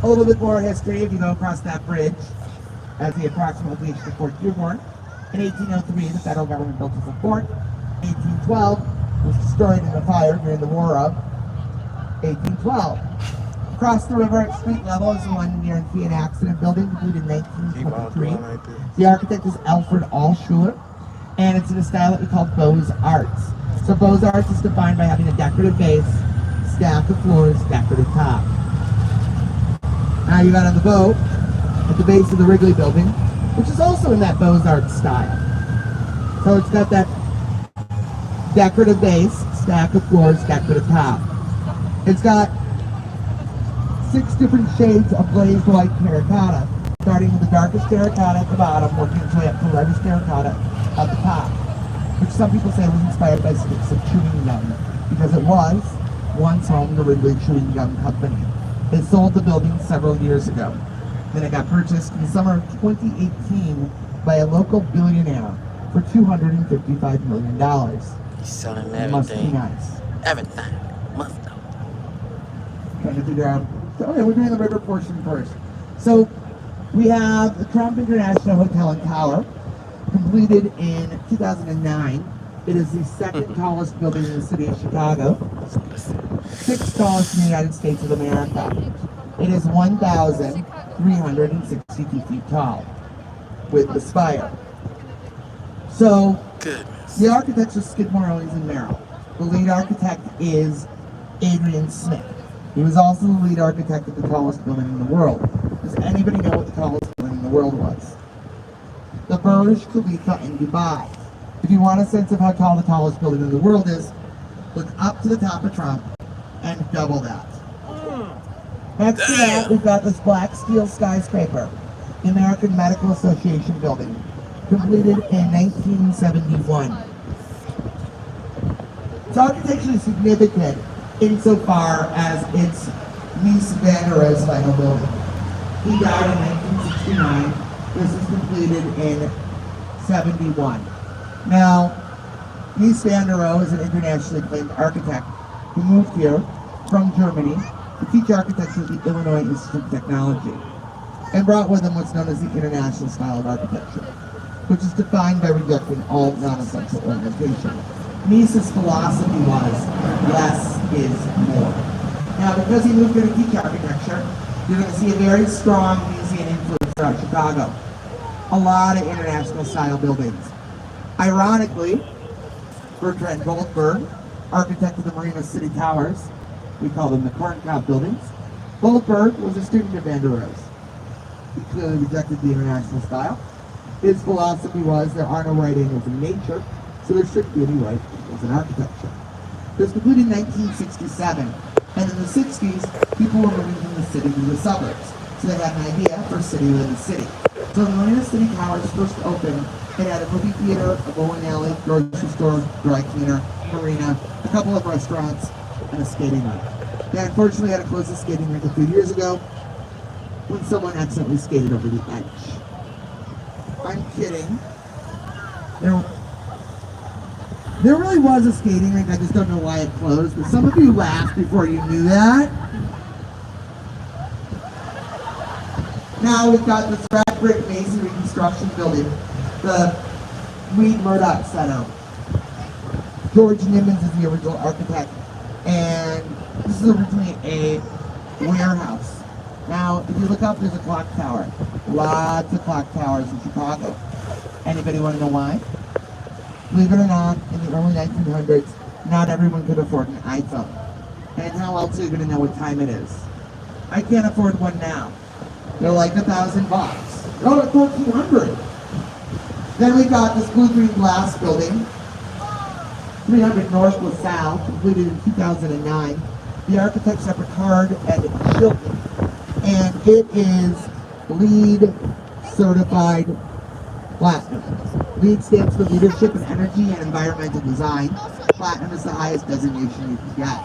A little bit more history if you go across that bridge as the approximate location of Fort Dearborn. In 1803, the federal government built as a fort. 1812 was destroyed in a fire during the War of 1812. Across the river at street level is the one near an accident building, completed in 1923. The architect is Alfred Alschuler, and it's in a style that we call Beaux-Arts. So Beaux-Arts is defined by having a decorative base, stack of floors, decorative top. Now you got on the boat at the base of the Wrigley Building, which is also in that Beaux-Arts style. So it's got that decorative base, stack of floors, decorative top. It's got 6 different shades of glazed white terracotta, starting with the darkest terracotta at the bottom, working its way up to the lightest terracotta at the top, which some people say was inspired by sticks of chewing gum, because it was once home to Wrigley Chewing Gum Company. They sold the building several years ago. Then it got purchased in the summer of 2018 by a local billionaire for $255 million. He's selling everything. Must be nice. Everything. Must know. Trying to figure out. Okay, we're doing the river portion first. So we have the Trump International Hotel and Tower, completed in 2009. It is the second tallest building in the city of Chicago, 6th tallest in the United States of America. It is 1,362 feet tall with the spire. So the architects are Skidmore, Owings and Merrill. The lead architect is Adrian Smith. He was also the lead architect of the tallest building in the world. Does anybody know what the tallest building in the world was? The Burj Khalifa in Dubai. If you want a sense of how tall the tallest building in the world is, look up to the top of Trump and double that. Next to that, we've got this black steel skyscraper, the American Medical Association building, completed in 1971. It's architecturally significant insofar as it's Mies van der Rohe's final building. He died in 1969. This was completed in 71. Now, Mies van der Rohe is an internationally acclaimed architect who moved here from Germany to teach architecture at the Illinois Institute of Technology, and brought with him what's known as the international style of architecture, which is defined by rejecting all non-essential ornamentation. Mies's philosophy was, less is more. Now, because he moved here to teach architecture, you're going to see a very strong Miesian influence throughout Chicago. A lot of international style buildings. Ironically, Bertrand Goldberg, architect of the Marina City Towers, we call them the corncob buildings. Goldberg was a student of van der Rohe's. He clearly rejected the international style. His philosophy was there are no right angles in nature, so there shouldn't be any right angles in architecture. It was completed in 1967, and in the 60s, people were moving from the city to the suburbs, so they had an idea for a city within the city. So the Marina City Towers first opened. It had a movie theater, a bowling alley, grocery store, dry cleaner, marina, a couple of restaurants, and a skating rink. They unfortunately had to close the skating rink a few years ago when someone accidentally skated over the edge. I'm kidding. There really was a skating rink, I just don't know why it closed, but some of you laughed before you knew that. Now we've got this red brick masonry construction building, the Reed Murdoch Center. George Nimmons is the original architect, and this is originally a warehouse. Now, if you look up, there's a clock tower. Lots of clock towers in Chicago. Anybody want to know why? Believe it or not, in the early 1900s, not everyone could afford an iPhone. And how else are you going to know what time it is? I can't afford one now. They're like $1,000. Oh, at $1,400. Then we got this blue-green glass building, 300 North LaSalle, completed in 2009. The architects are Picard and Chilton, and it is LEED certified platinum. LEED stands for Leadership in Energy and Environmental Design. Platinum is the highest designation you can get.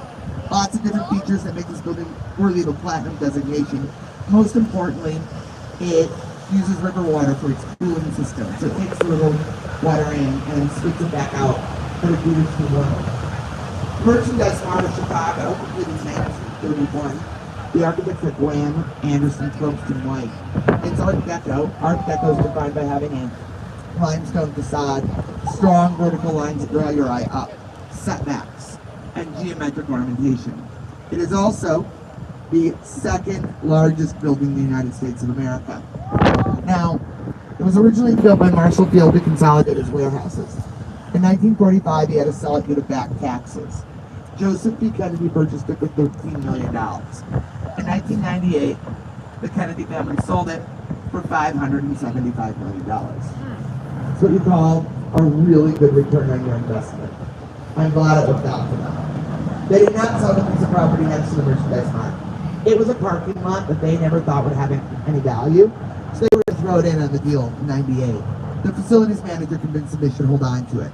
Lots of different features that make this building worthy of a platinum designation. Most importantly, it uses river water for its cooling system. So it takes the river water in and spits it back out for the beauty of the world. Merchandise Mart of Chicago, completed in 1931. The architects are Graham, Anderson, Probst, and White. It's Art Deco. Art Deco is defined by having a limestone facade, strong vertical lines that draw your eye up, setbacks, and geometric ornamentation. It is also the second largest building in the United States of America. Now, it was originally built by Marshall Field to consolidate his warehouses. In 1945, he had to sell it due to back taxes. Joseph B. Kennedy purchased it for $13 million. In 1998, the Kennedy family sold it for $575 million. It's what you call a really good return on your investment. I'm glad it worked out for them. They did not sell the piece of property next to the merchandise mart. It was a parking lot that they never thought would have any value, so they were going to throw it in on the deal in '98. The facilities manager convinced them they should hold on to it.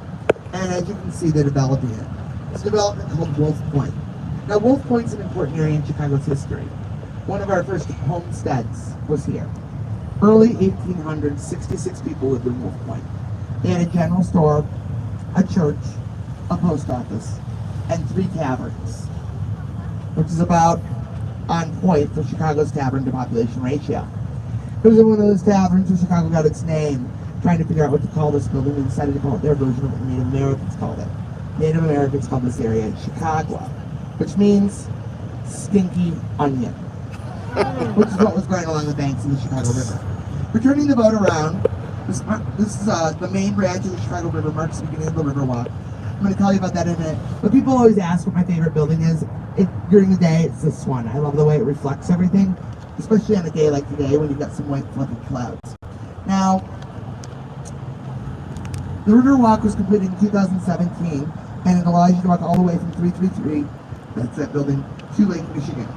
And as you can see, they're developing it. It's a development called Wolf Point. Now, Wolf Point's an important area in Chicago's history. One of our first homesteads was here. Early 1800s, 66 people lived in Wolf Point. They had a general store, a church, a post office, and 3 taverns, which is about on point for Chicago's tavern to population ratio. It was in one of those taverns where Chicago got its name, trying to figure out what to call this building. They decided to call it their version of what Native Americans called it. Native Americans called this area Chicago, which means stinky onion, which is what was going along the banks of the Chicago River. We're turning the boat around. This is the main branch of the Chicago River, marks the beginning of the Riverwalk. I'm going to tell you about that in a minute. But people always ask what my favorite building is. During the day, it's this one. I love the way it reflects everything, especially on a day like today when you've got some white fluffy clouds. Now, the Riverwalk was completed in 2017, and it allows you to walk all the way from 333, that's that building, to Lake Michigan.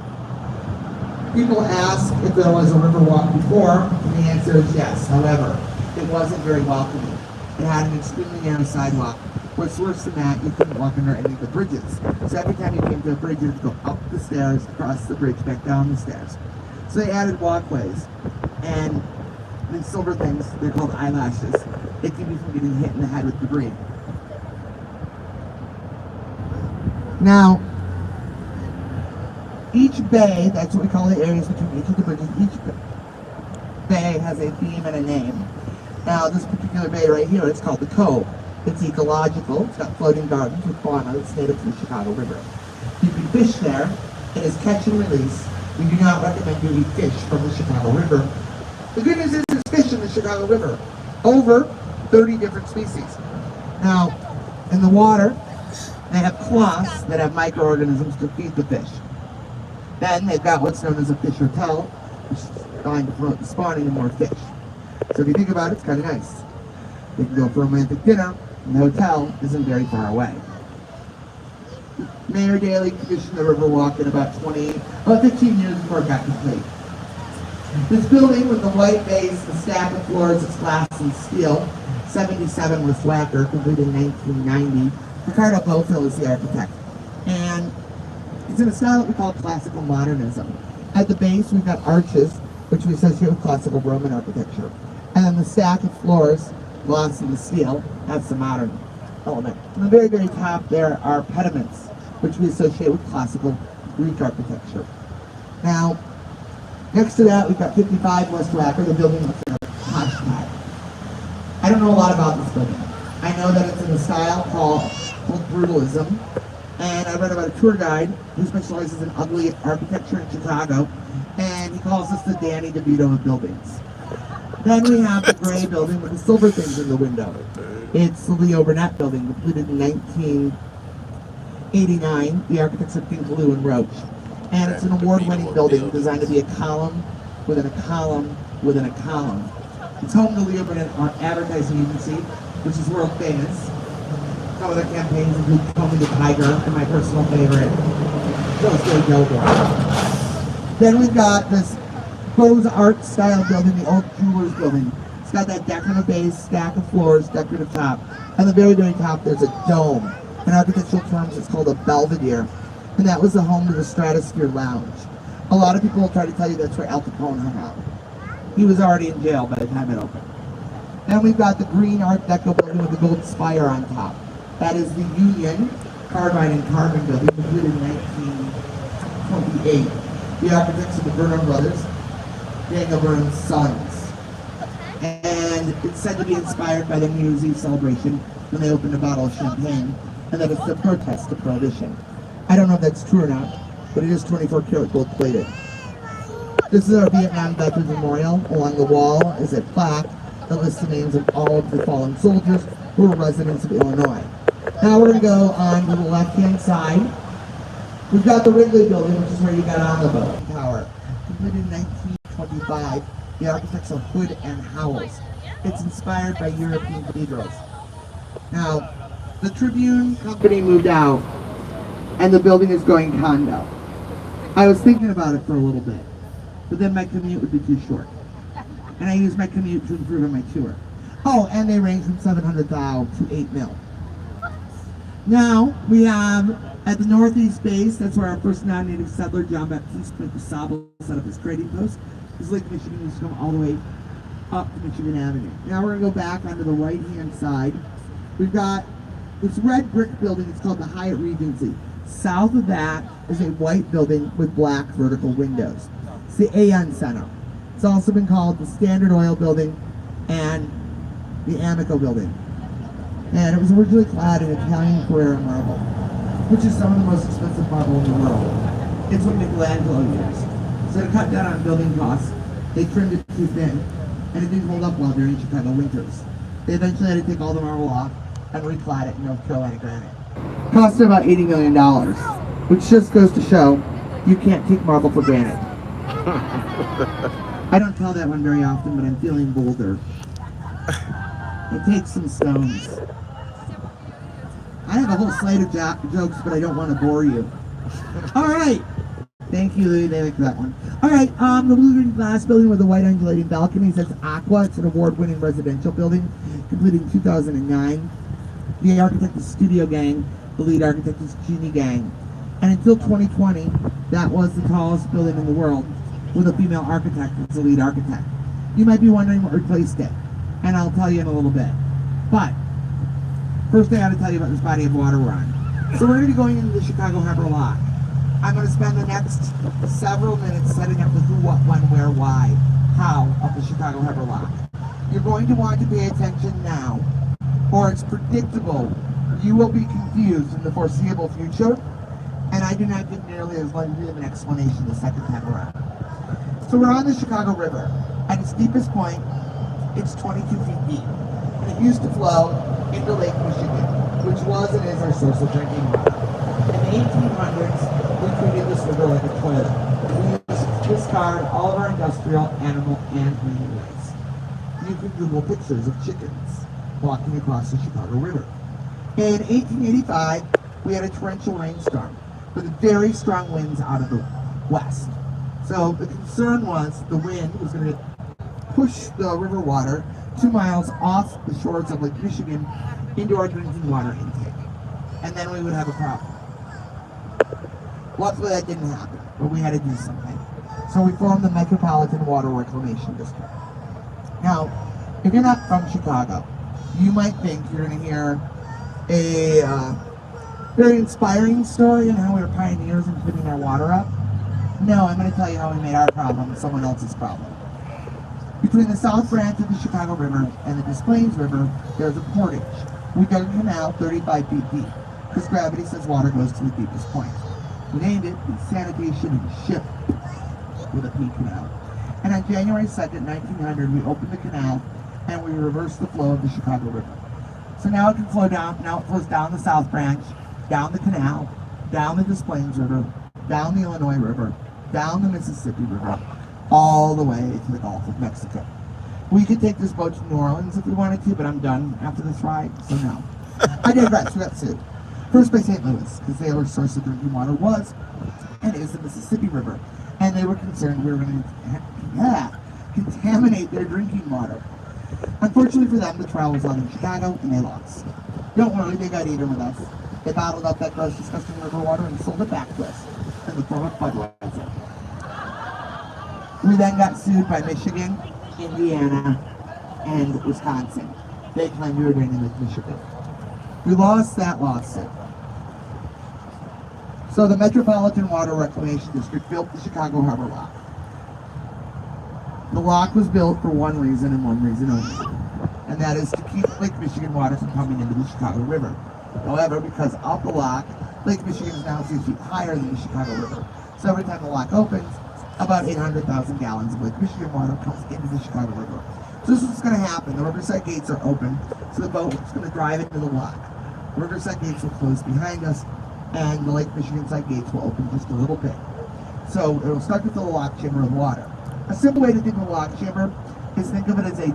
People ask if there was a Riverwalk before, and the answer is yes. However, it wasn't very welcoming. It had an extremely narrow sidewalk. What's worse than that, you couldn't walk under any of the bridges. So every time you came to a bridge, you had to go up the stairs, across the bridge, back down the stairs. So they added walkways, and these silver things, they're called eyelashes. They keep you from getting hit in the head with debris. Now, each bay, that's what we call the areas between each of the bridges, each bay has a theme and a name. Now, this particular bay right here, it's called the Cove. It's ecological. It's got floating gardens with fauna that's native to the Chicago River. You can fish there. It is catch and release. We do not recommend you eat fish from the Chicago River. The good news is there's fish in the Chicago River. Over 30 different species. Now, in the water, they have cloths that have microorganisms to feed the fish. Then they've got what's known as a fish hotel, which is designed to promote the spawning of more fish. So if you think about it, it's kind of nice. You can go for a romantic dinner, and the hotel isn't very far away. Mayor Daley commissioned the Riverwalk in about 15 years before it got complete. This building with the white base, the stack of floors, it's glass and steel, 77 with lacquer, completed in 1990. Ricardo Bofill is the architect. And it's in a style that we call classical modernism. At the base, we've got arches, which we associate with classical Roman architecture. And then the stack of floors, gloss and the steel, that's the modern element. On the very, very top there are pediments, which we associate with classical Greek architecture. Now, next to that, we've got 55 West Wacker, the building looks like a hodgepodge. I don't know a lot about this building. I know that it's in a style called brutalism, and I read about a tour guide who specializes in ugly architecture in Chicago, and he calls this the Danny DeVito of buildings. Then we have the gray building with the silver things in the window. It's the Leo Burnett building, completed in 1989. The architects are Pinkaloo and Roach. And it's an award-winning building designed to be a column within a column within a column. It's home to Leo Burnett Advertising Agency, which is world famous. Some of their campaigns include Call Me the Tiger, and my personal favorite, Bertrand Goldberg. Then we've got this Beaux-Art style building, the old Coors Building. It's got that decorative base, stack of floors, decorative top. On the very, very top, there's a dome. In architectural terms, it's called a belvedere. And that was the home to the Stratosphere Lounge. A lot of people will try to tell you that's where Al Capone hung out. He was already in jail by the time it opened. Then we've got the green Art Deco building with the gold spire on top. That is the Union Carbide and Carbon building, completed in 1928. The architects are the Bertrand brothers, Daniel Byrne's sons. And it's said to be inspired by the New Year's Eve celebration when they opened a bottle of champagne, and that it's a protest to prohibition. I don't know if that's true or not, but it is 24 karat gold plated. This is our Vietnam Veterans Memorial. Along the wall is a plaque that lists the names of all of the fallen soldiers who were residents of Illinois. Now we're going to go on to the left-hand side. We've got the Wrigley Building, which is where you got on the boat. Tower, completed in 1925. The architects are Hood and Howells. It's inspired by European cathedrals. Now, the Tribune Company moved out, and the building is going condo. I was thinking about it for a little bit, but then my commute would be too short. And I used my commute to improve on my tour. Oh, and they range from 700,000 to 8 mil. Now, we have, at the northeast base, that's where our first non-native settler, John Baptiste Point DeSable, set up his trading post. This Lake Michigan used to come all the way up to Michigan Avenue. Now we're going to go back onto the right-hand side. We've got this red brick building. It's called the Hyatt Regency. South of that is a white building with black vertical windows. It's the Aon Center. It's also been called the Standard Oil Building and the Amico Building. And it was originally clad in Italian Carrara marble, which is some of the most expensive marble in the world. It's what Michelangelo used. So to cut down on building costs, they trimmed it too thin, and it didn't hold up well during Chicago winters. They eventually had to take all the marble off and reclad it in North Carolina granite. Cost about $80 million, which just goes to show you can't take marble for granted. I don't tell that one very often, but I'm feeling bolder. It takes some stones. I have a whole slate of jokes, but I don't want to bore you. All right. Thank you, Louis. They like that one. All right. The Lutheran glass building with the white undulating balconies. That's Aqua. It's an award-winning residential building, completed in 2009. The architect is Studio Gang. The lead architect is Genie Gang. And until 2020, that was the tallest building in the world, with a female architect as the lead architect. You might be wondering what replaced it, and I'll tell you in a little bit. But first I got to tell you about this body of water we're on. So we're going to be going into the Chicago Harbor Lock. I'm going to spend the next several minutes setting up the who, what, when, where, why, how of the Chicago Harbor Lock. You're going to want to pay attention now, or it's predictable you will be confused in the foreseeable future, and I do not give nearly as lengthy of an explanation the second time around. So we're on the Chicago River. At its deepest point, it's 22 feet deep, and it used to flow into Lake Michigan, which was and is our source of drinking water. In the 1800s, we treated this river like a toilet. We used to discard all of our industrial, animal, and human waste. You can Google pictures of chickens walking across the Chicago River. In 1885, we had a torrential rainstorm with very strong winds out of the west. So the concern was the wind was going to push the river water 2 miles off the shores of Lake Michigan into our drinking water intake. And then we would have a problem. Luckily that didn't happen, but we had to do something. So we formed the Metropolitan Water Reclamation District. Now, if you're not from Chicago, you might think you're going to hear a very inspiring story on how we were pioneers in cleaning our water up. No, I'm going to tell you how we made our problem someone else's problem. Between the south branch of the Chicago River and the Des Plaines River, there's a portage. We dug a canal 35 feet deep, because gravity says water goes to the deepest point. We named it the Sanitation and Ship with a P canal. And on January 2nd, 1900, we opened the canal and we reversed the flow of the Chicago River. So now it can flow down, now it flows down the south branch, down the canal, down the Des Plaines River, down the Illinois River, down the Mississippi River, all the way to the Gulf of Mexico. We could take this boat to New Orleans if we wanted to, but I'm done after this ride, so no. I digress, we got sued. First by St. Louis, because their source of drinking water was and is the Mississippi River. And they were concerned we were going to contaminate their drinking water. Unfortunately for them, the trial was on in Chicago, and they lost. Don't worry, they got even with us. They bottled up that gross, disgusting river water and sold it back to us in the form of Budweiser. We then got sued by Michigan, Indiana, and Wisconsin. They claimed we were draining Lake Michigan. We lost that lawsuit. So the Metropolitan Water Reclamation District built the Chicago Harbor Lock. The lock was built for one reason and one reason only, and that is to keep Lake Michigan water from coming into the Chicago River. However, because of the lock, Lake Michigan is now 6 feet higher than the Chicago River. So every time the lock opens, about 800,000 gallons of Lake Michigan water comes into the Chicago River. So this is what's going to happen. The Riverside gates are open, so the boat is going to drive into the lock. The Riverside gates will close behind us, and the Lake Michigan side gates will open just a little bit. So it will start to fill the lock chamber with water. A simple way to think of a lock chamber is think of it as a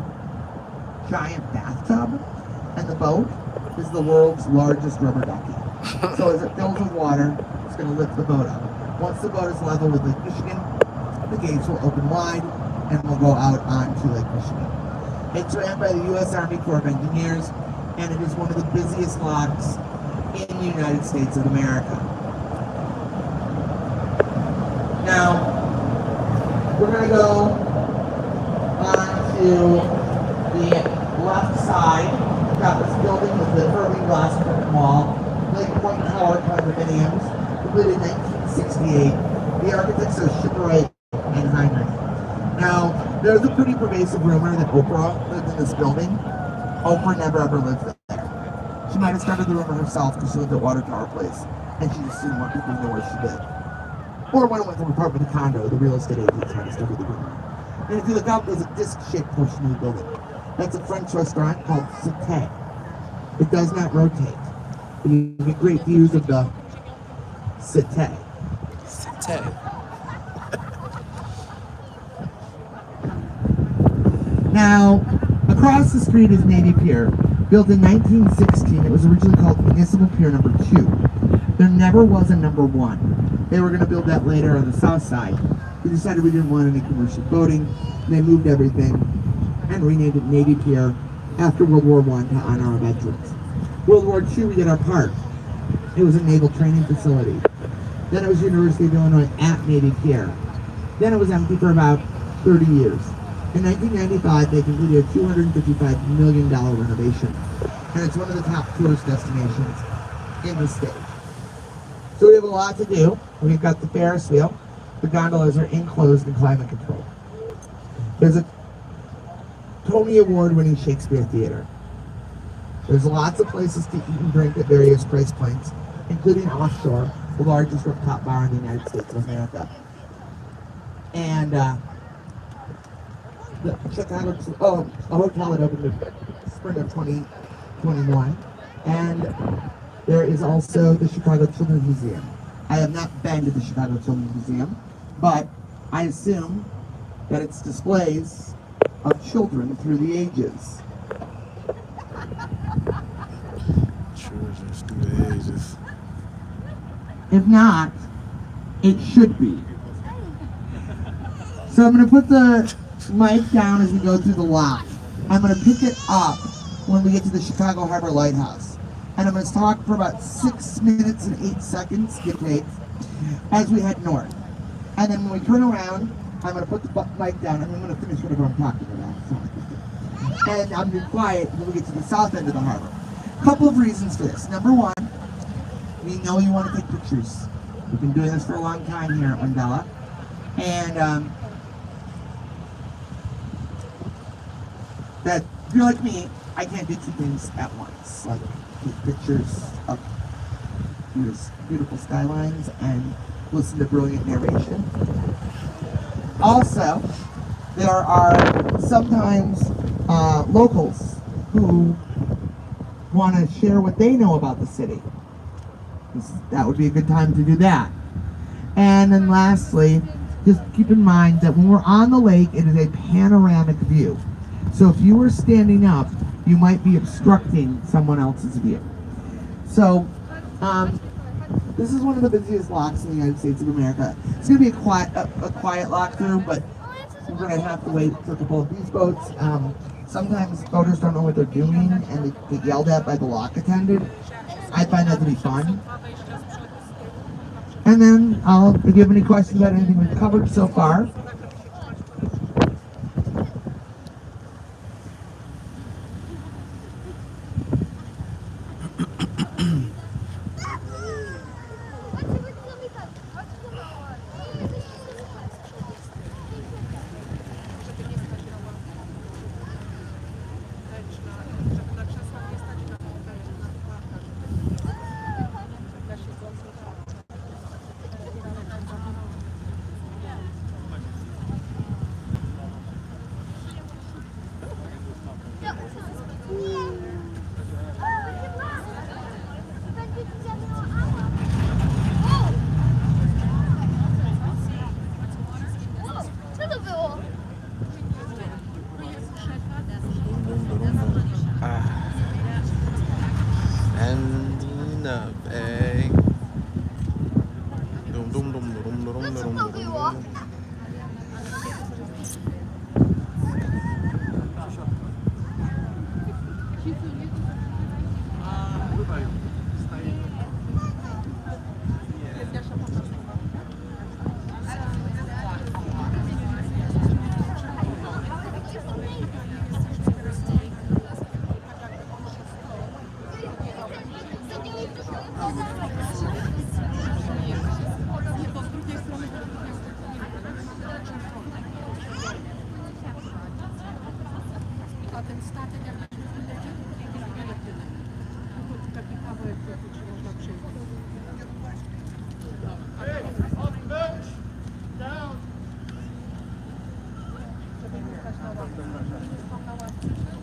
giant bathtub, and the boat is the world's largest rubber ducky. So as it fills with water, it's going to lift the boat up. Once the boat is level with Lake Michigan, the gates will open wide and will go out onto Lake Michigan. It's ran by the U.S. Army Corps of Engineers, and it is one of the busiest locks in the United States of America. Now, we're going to go on to the left side. We've got this building with the curving glass curtain wall, Lake Point Tower condominiums, completed 1968. The architects are Shipwright and Heinrich. Now, there's a pretty pervasive rumor that Oprah lived in this building. Oprah never ever lived there. She might have started the rumor herself because she lived at Water Tower Place, and she just didn't want people to know where she lived. Or when it went from apartment to condo, the real estate agents had to start with the rumor. And if you look up, there's a disc-shaped portion of the building. That's a French restaurant called Cité. It does not rotate. You get great views of the Cité. Cité. Now, across the street is Navy Pier. Built in 1916, it was originally called Municipal Pier Number 2. There never was a number 1. They were going to build that later on the south side. We decided we didn't want any commercial boating, and they moved everything and renamed it Navy Pier after World War I to honor our veterans. World War II, we did our part. It was a naval training facility. Then it was University of Illinois at Navy Pier. Then it was empty for about 30 years. In 1995, they completed a $255 million renovation, and it's one of the top tourist destinations in the state. So we have a lot to do. We've got the Ferris wheel. The gondolas are enclosed and climate controlled. There's a Tony Award-winning Shakespeare Theater. There's lots of places to eat and drink at various price points, including Offshore, the largest rooftop bar in the United States of America. And the Chicago, a hotel that opened in spring of 2021. And there is also the Chicago Children's Museum. I have not been to the Chicago Children's Museum, but I assume that it's displays of children through the ages. Children through the ages. If not, it should be. So I'm going to put the mic down as we go through the lock. I'm going to pick it up when we get to the Chicago Harbor Lighthouse. And I'm going to talk for about 6 minutes and 8 seconds, give or take, as we head north. And then when we turn around, I'm going to put the mic down and I'm going to finish whatever I'm talking about. And I'm going to be quiet when we get to the south end of the harbor. A couple of reasons for this. Number one, we know you want to take pictures. We've been doing this for a long time here at Wandella. And that if you're like me, I can't do two things at once. Like take pictures of beautiful skylines and listen to brilliant narration. Also, there are sometimes locals who want to share what they know about the city. That would be a good time to do that. And then lastly, just keep in mind that when we're on the lake, it is a panoramic view. So if you were standing up, you might be obstructing someone else's view. So this is one of the busiest locks in the United States of America. It's going to be a quiet lock through, but we're going to have to wait for a couple of these boats. Sometimes boaters don't know what they're doing and they get yelled at by the lock attendant. I find that to be fun. And then if you have any questions about anything we've covered so far.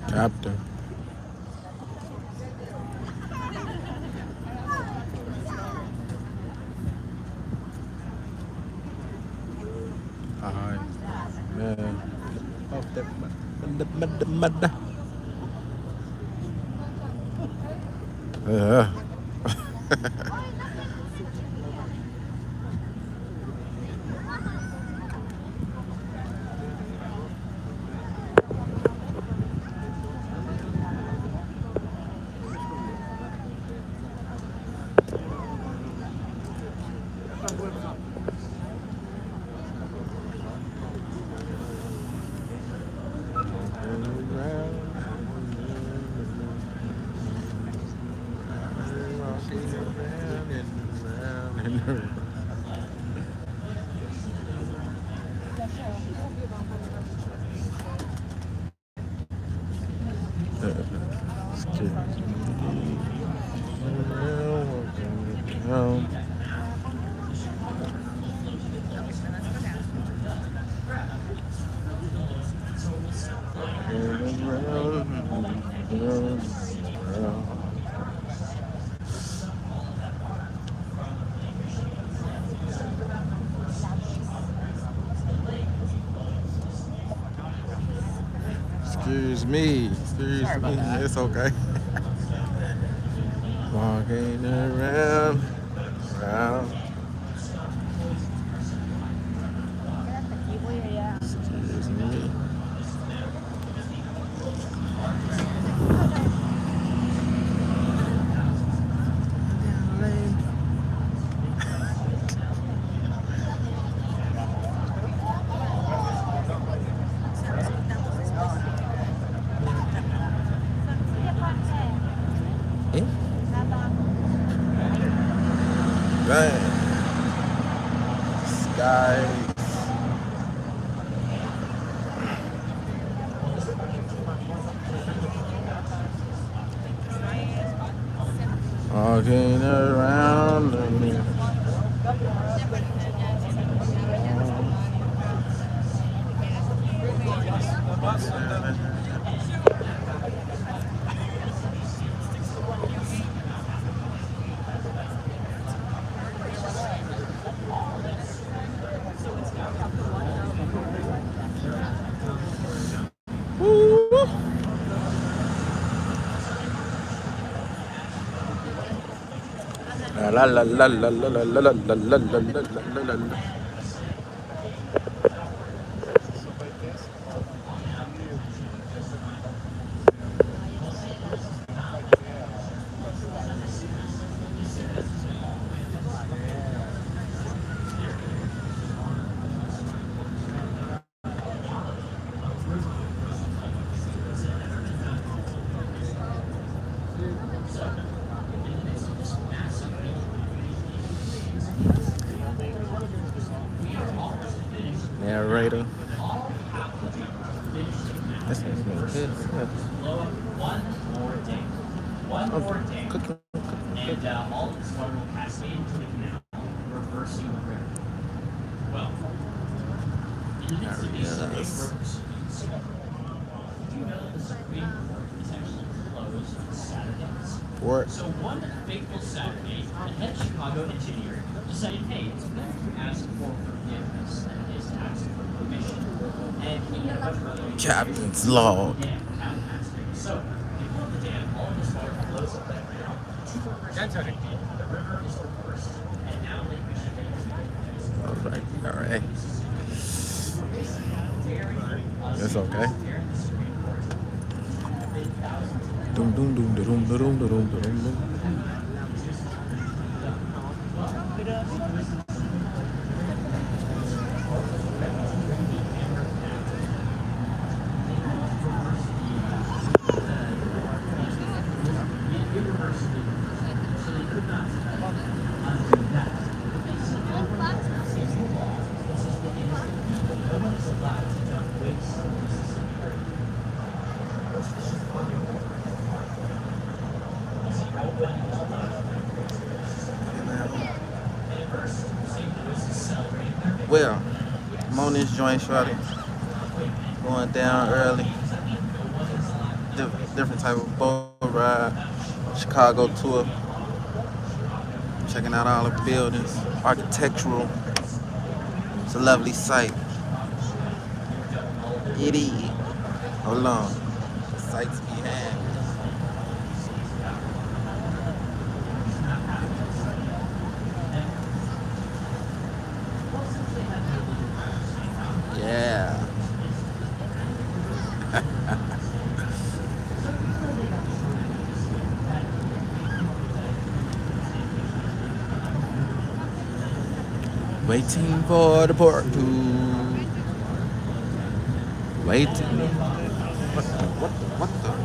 Chapter. Alright, man. Off that mud. Yeah. Excuse me. It's okay. Walking around. Excuse me. Dang. Skies. Walking around me. La la la la la la la la la la la la. Narrator. This is good. One more day. Cooking. And all this water will cascade into the canal, reversing the river. Well, in the midst of these big rivers, do you know that the Supreme Court is actually closed on Saturdays? What? So one fateful Saturday, the head Chicago engineer decided, hey, it's better to ask for forgiveness than it is to ask for permission. And he had a bunch of other Captain's log. So, before the dam, all of this water flows up that river. 200 feet. The river is reversed, and now Lake Michigan is All right. It's okay. Doom doom doom doom doom doom doom doom. joint, shorty. Going down early. Different type of boat ride. Chicago tour. Checking out all the buildings. Architectural. It's a lovely sight. It is. Hold on. The sights behind. Yeah. Waiting for the port to. Waiting. What the?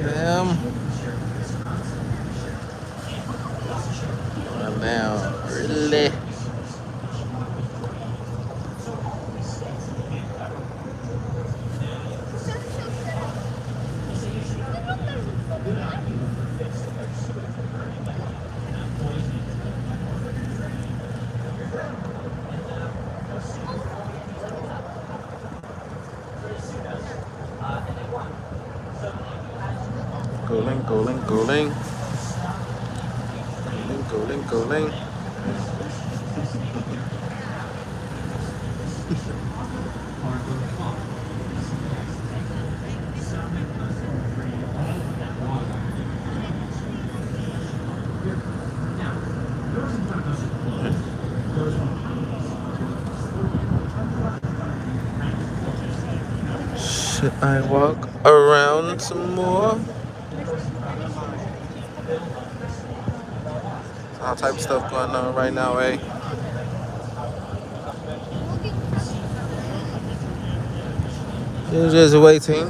Damn. Damn. Really? Cooling. Should I walk around some more? All type of stuff going on right now, eh? You're just waiting.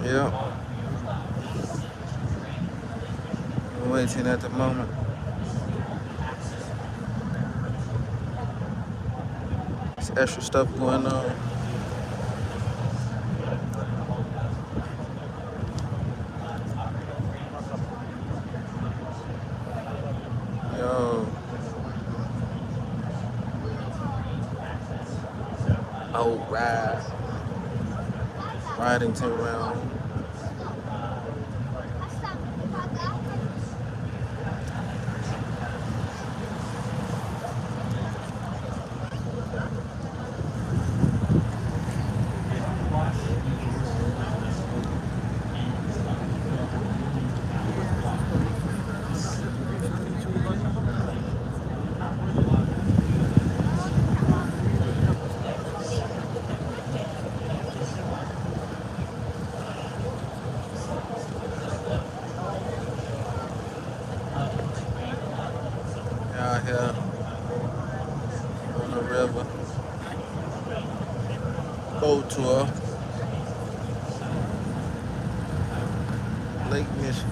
Yeah. I'm waiting at the moment. There's extra stuff going on. Yo. Oh, right. Ridington round. Out here on the river. Boat tour. Lake Michigan.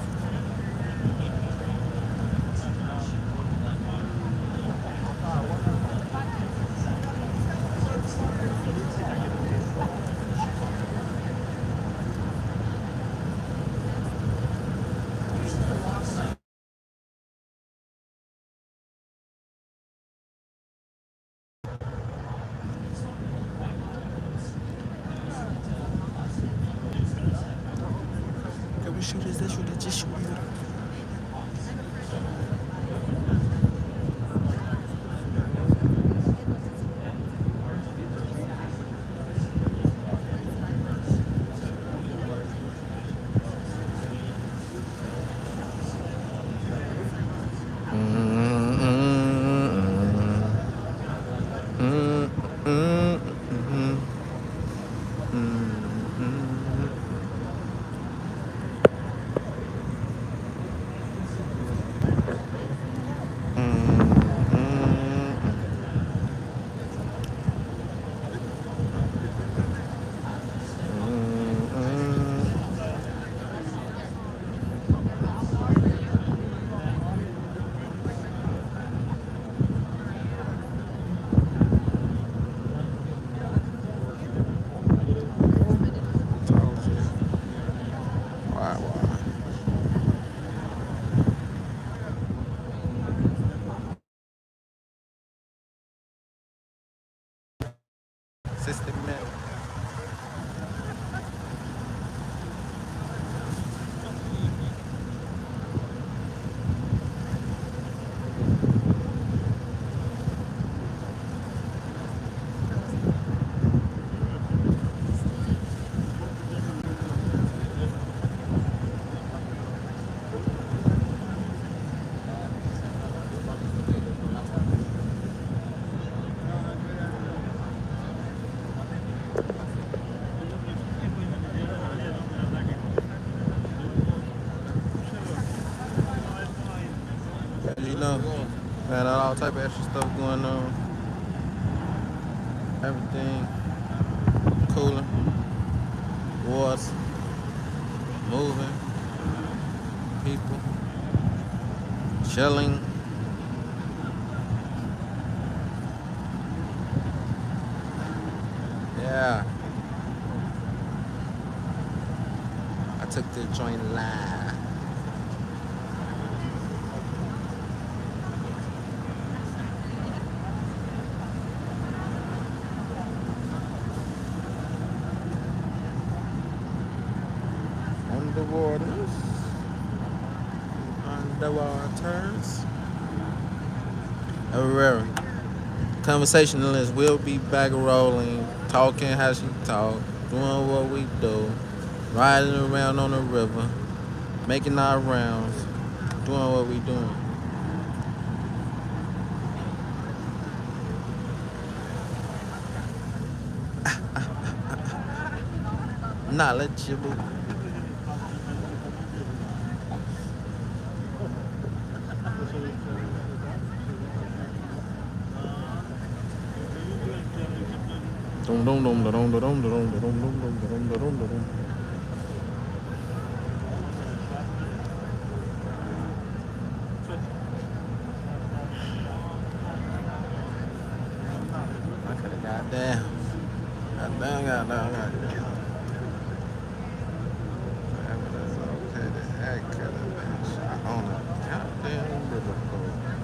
Just shoot it. Mm, mm, mm, mm, Why? System man. You know, man, all type of extra stuff going on. Everything cooling, wars, moving, people, chilling. Yeah. I took the joint live. Underwaters. Herrera. Conversationalists will be back rolling, talking how she talk, doing what we do, riding around on the river, making our rounds, doing what we doing. Knowledgeable. Dum dum dum dum dum dum dum dum dum dum dum dum. I could have got down. Got down. Okay, the heck could have been shot on a goddamn Riverwalk.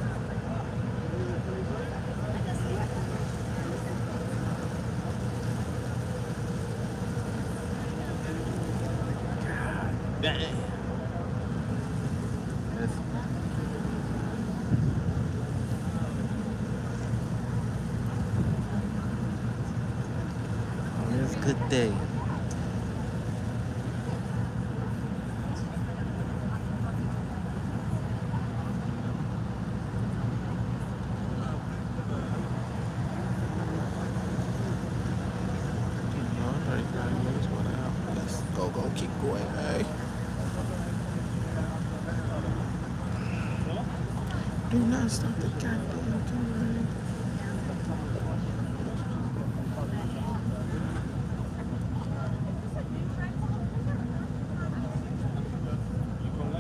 Dang. It's a good day. Let's go keep going, hey. Do not stop the goddamn train.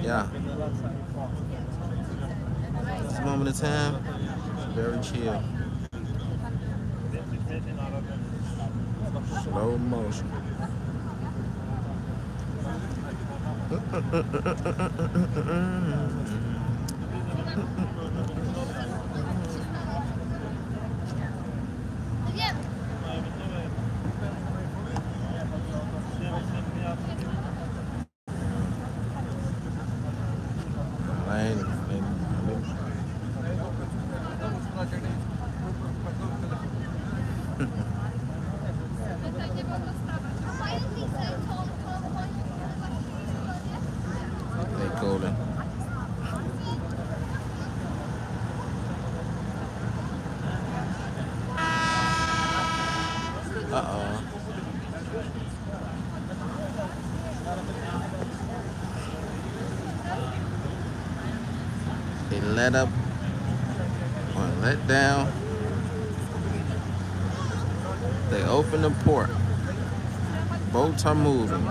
Yeah. This moment of time, it's very chill. Slow motion. They golden. Uh-oh. They let up or let down. They open the port. Boats are moving.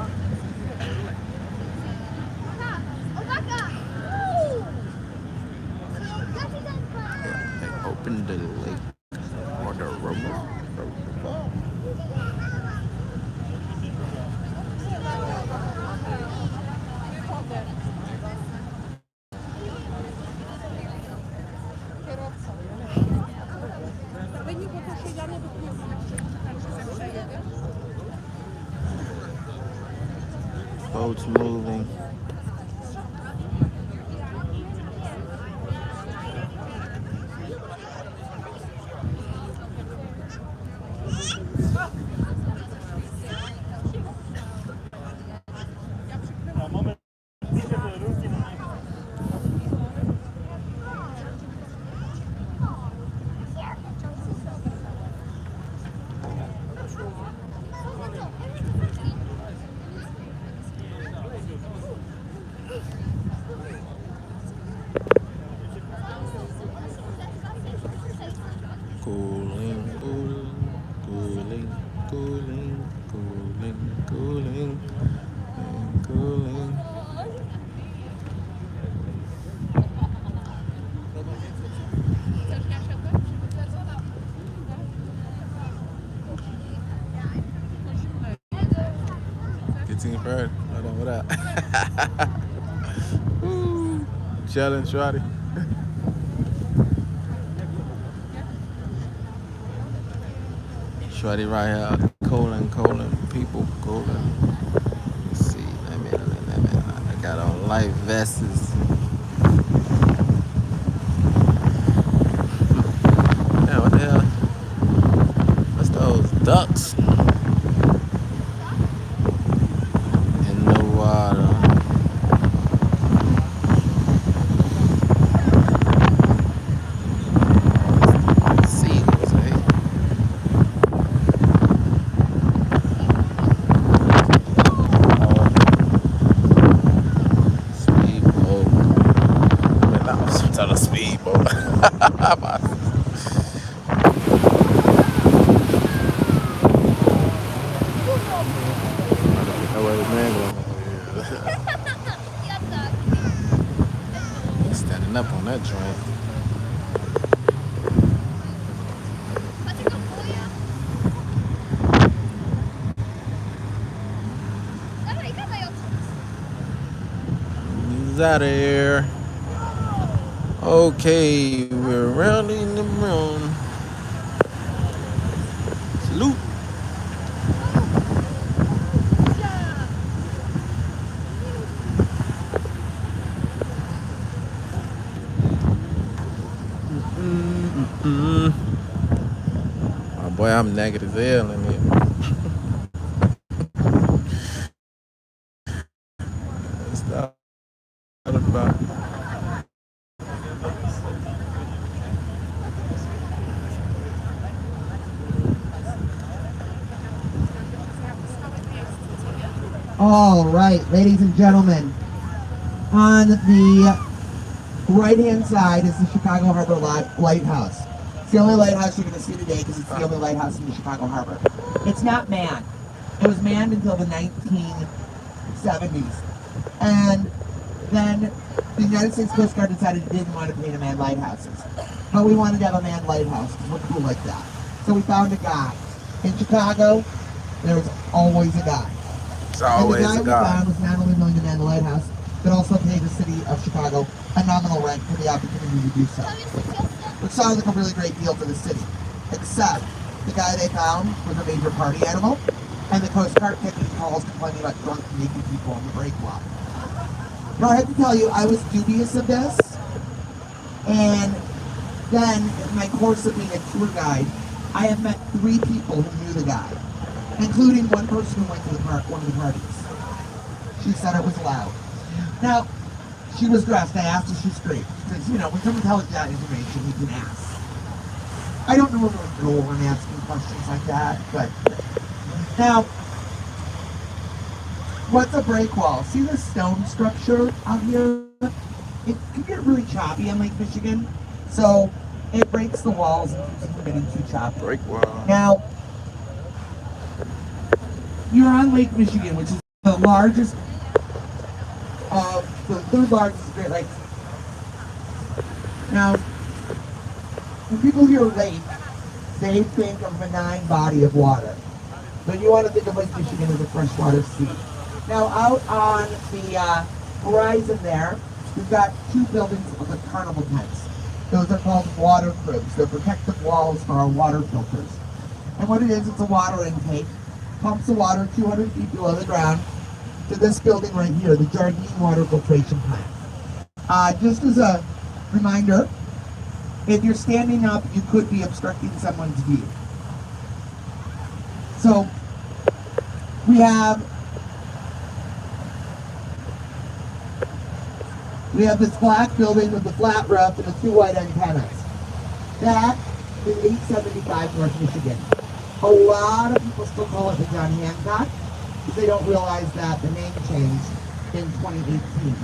They open the lake or the river. Boats moving. Cooling, cooling, cooling, cooling, cooling, cooling, cooling. Good team Fred. What up? Woo. Challenge, Shorty. Shorty right here, cooling, people, cooling. Let's see, let me, I got on life vests. Yeah, what the hell? What's those ducks in the water? Seagulls, eh? Speedboat. I mean, that was some a speedboat. Standing up on that joint. He's out of here. Okay, we're rounding the moon. Salute. Oh boy, I'm negative as hell in here. It's not about. All right, ladies and gentlemen, on the right-hand side is the Chicago Harbor Lighthouse. It's the only lighthouse you're going to see today because it's the only lighthouse in the Chicago Harbor. It's not manned. It was manned until the 1970s. And then the United States Coast Guard decided it didn't want to pay to man lighthouses. But we wanted to have a manned lighthouse because we're cool like that. So we found a guy. In Chicago, there was always a guy. It's always and the a guy we guy. found was not only willing to man the lighthouse, but also pay the city of Chicago a nominal rent for the opportunity to do so. Which sounds like a really great deal for the city. Except, the guy they found was a major party animal, and the Coast Guard kept getting calls complaining about drunk, naked people on the break block. Now, I have to tell you, I was dubious of this, and then, in my course of being a tour guide, I have met 3 people who knew the guy, including one person who went to one of the parties. She said it was loud. Now, she was dressed. I asked her, she's straight. Because, you know, when someone tells you that information, you can ask. I don't know if go on asking questions like that, but now, what's a break wall? See the stone structure out here? It can get really choppy on Lake Michigan, so it breaks the walls and keeps them from getting too choppy. Break wall. Now, you're on Lake Michigan, which is the largest the third largest Great Lakes. Now, when people hear lake, they think of a benign body of water. But you want to think of Lake Michigan as a freshwater sea. Now, out on the horizon there, we've got two buildings of the carnival tents. Those are called water cribs. They're protective walls for our water filters. And what it is, it's a water intake. Pumps the water 200 feet below the ground to this building right here, the Jardine Water Filtration Plant. Just as a reminder, if you're standing up, you could be obstructing someone's view. So, we have this black building with the flat roof and the two white antennas. That is 875 North Michigan. A lot of people still call it the John Hancock because they don't realize that the name changed in 2018.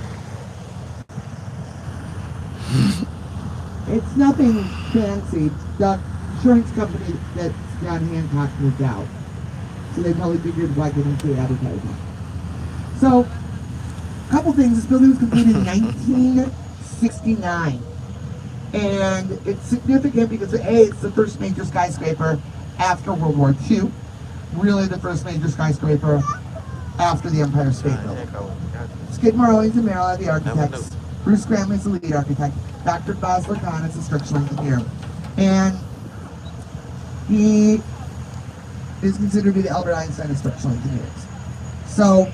It's nothing fancy. The insurance company that John Hancock moved out. So they probably figured why couldn't they advertise it. So, a couple things. This building was completed in 1969. And it's significant because A, it's the first major skyscraper after World War II. Really the first major skyscraper after the Empire State Building. Skidmore, Owings and Merrill are the architects. Bruce Gramley is the lead architect. Dr. Bosler Kahn is the structural engineer. And he is considered to be the Albert Einstein of structural engineers. So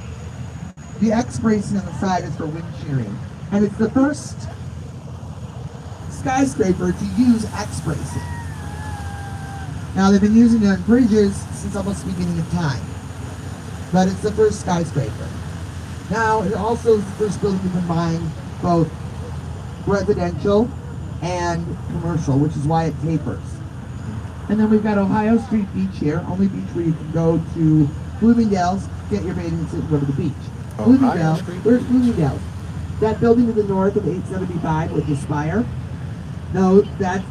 the X bracing on the side is for wind shearing. And it's the first skyscraper to use X bracing. Now they've been using it on bridges since almost the beginning of time. But it's the first skyscraper. Now it also is the first building to combine both residential and commercial, which is why it tapers. And then we've got Ohio Street Beach here, only beach where you can go to Bloomingdale's, get your bathing suit and go to the beach. Bloomingdale, where's Bloomingdale's? That building to the north of 875 with the spire. No, that's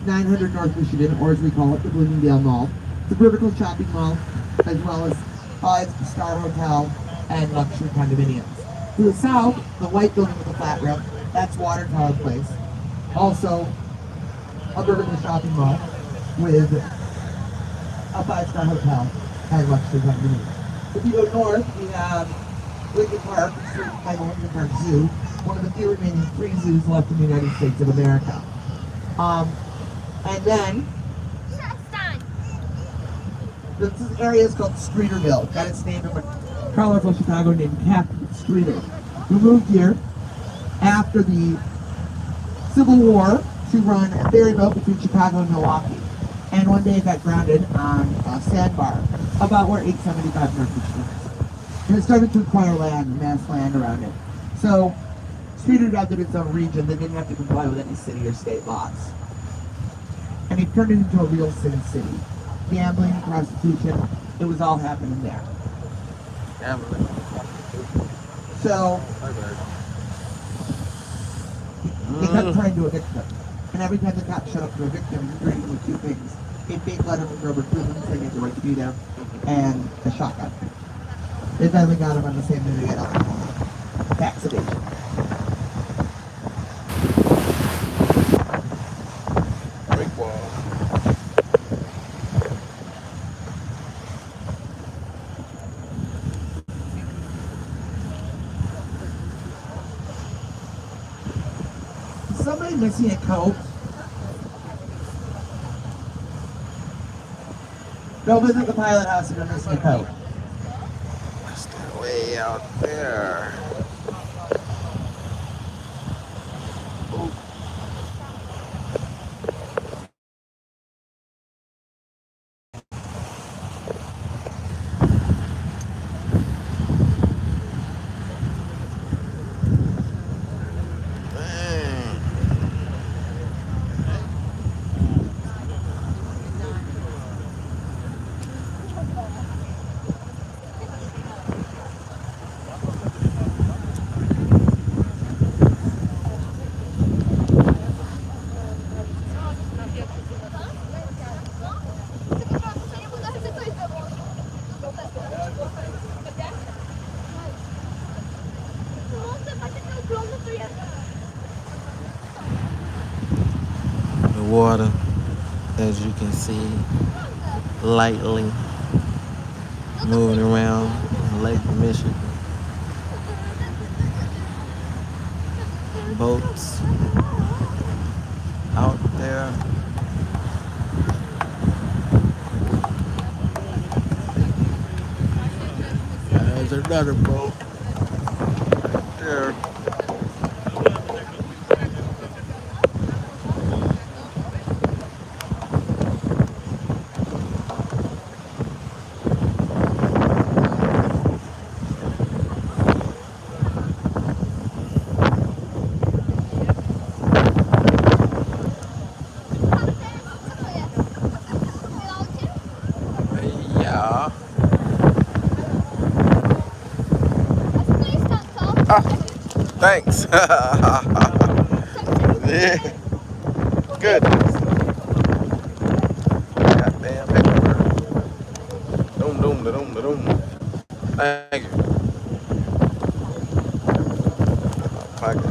900 North Michigan, or as we call it, the Bloomingdale Mall. It's a vertical shopping mall, as well as 5-star hotel and luxury condominiums. To the south, the white building with the flat roof, that's Water Tower Place. Also, a vertical shopping mall with a 5-star hotel and luxury condominiums. If you go north, we have Lincoln Park, by the Lincoln Park Zoo, one of the few remaining 3 zoos left in the United States of America. And then, this area is called Streeterville. Got its name from a colorful Chicago named Captain Streeter, who moved here after the Civil War to run a ferry boat between Chicago and Milwaukee. And one day it got grounded on a sandbar about where 875 North Michigan is. And it started to acquire land, mass land around it. So, Streeter adopted its own region that didn't have to comply with any city or state laws. And he turned it into a real sin city. Gambling, prostitution, it was all happening there. Gambling. So, they kept trying to evict them. And every time the cops showed up to evict them, he agreed with 2 things. A fake letter from Robert Cleveland saying he had the right to be there, and a shotgun. They finally got him on the same day they got out. Tax evasion. Break wall. Is somebody missing a coat? Go visit the pilot house if you're missing a coat. That's way out there. water, as you can see, lightly moving around Lake Michigan. Boats out there. There's another boat right there. Yeah. Ah, thanks. Yeah. Goodness. Goddamn everywhere. Doom, doom, da, doom, da, doom. Thank you. Pocket.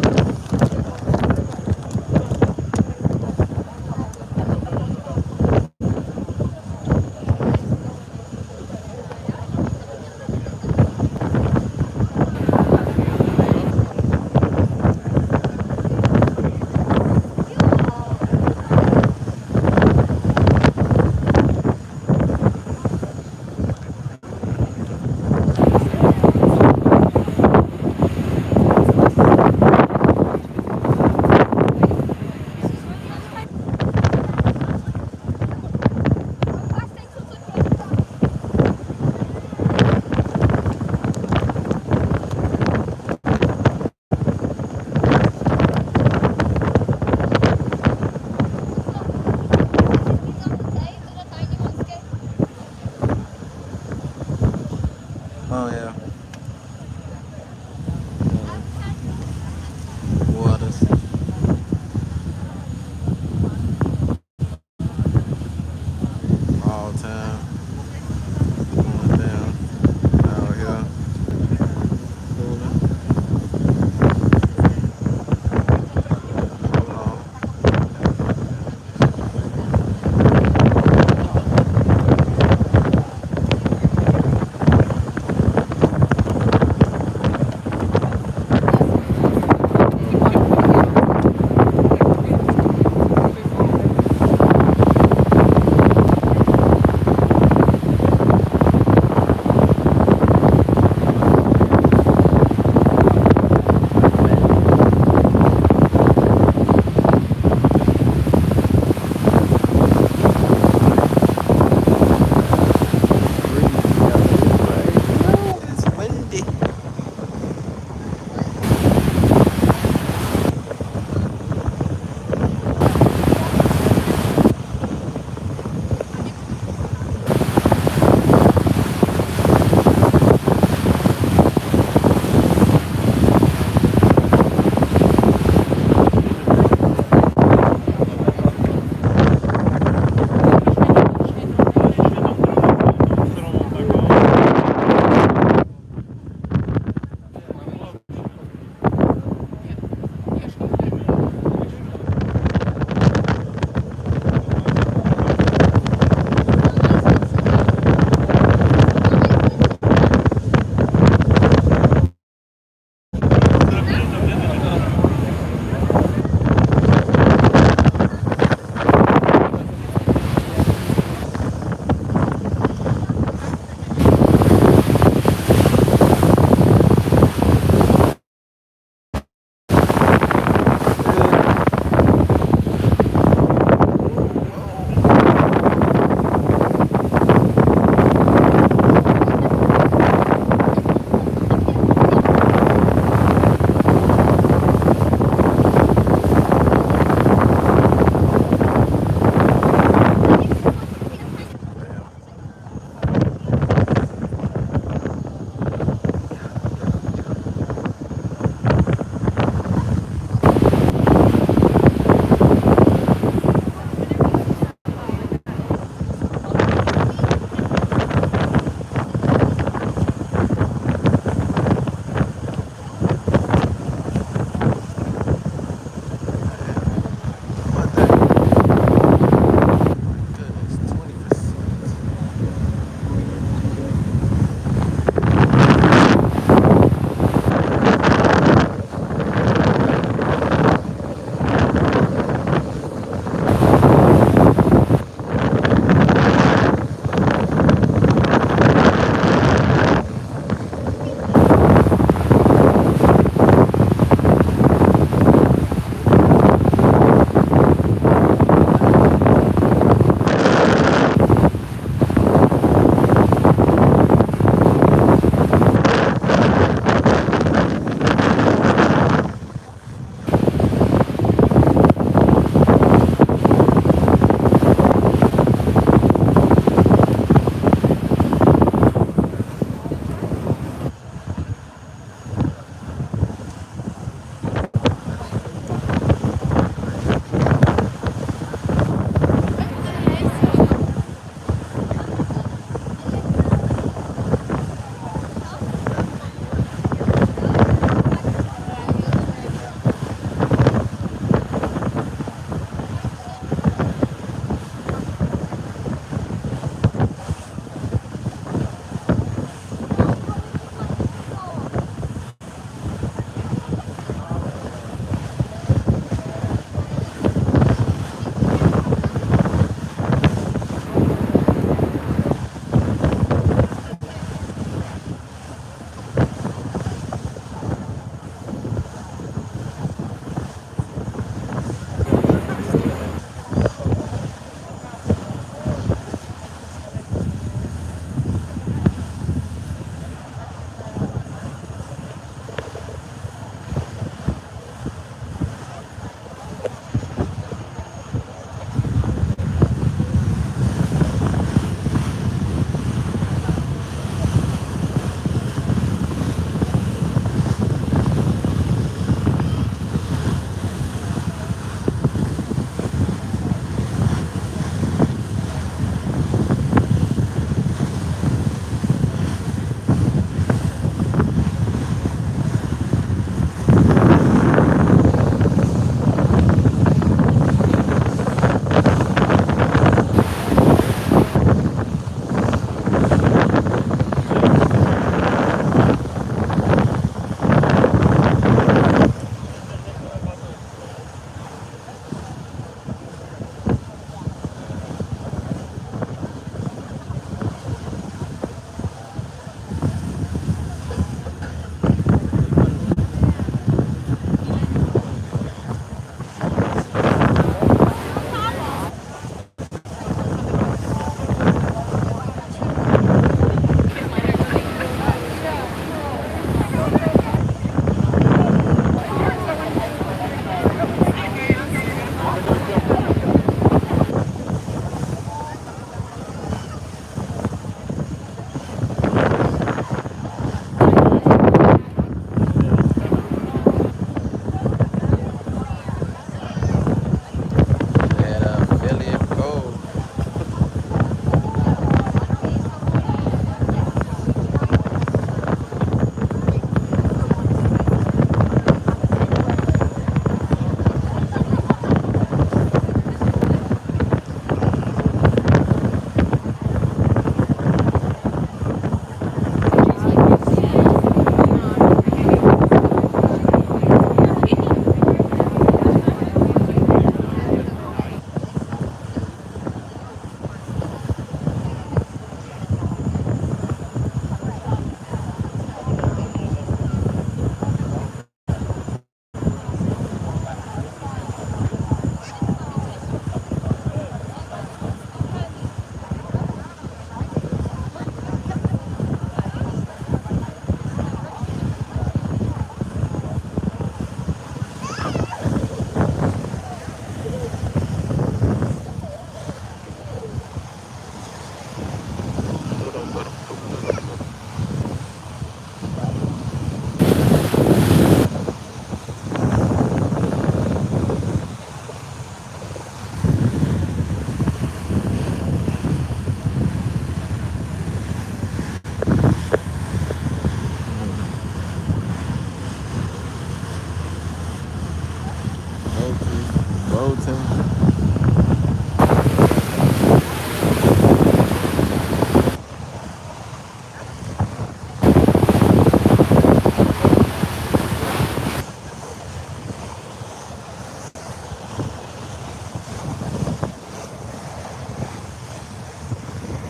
Oh yeah. Waters. All time. Going down. Out here. Cooling. Hold on.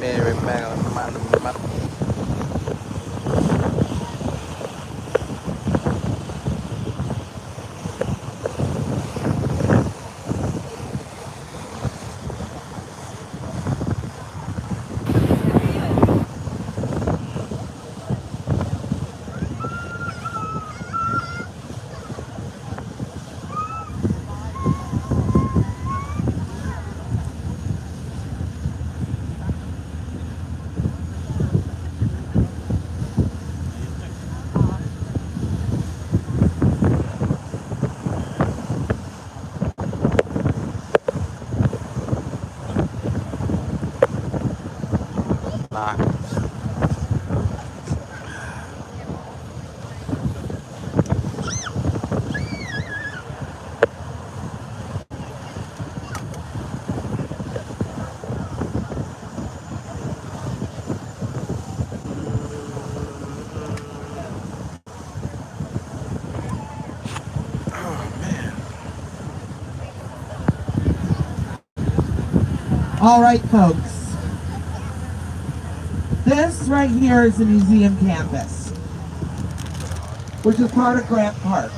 Mary Magdalene. All right, folks. This right here is the museum campus, which is part of Grant Park.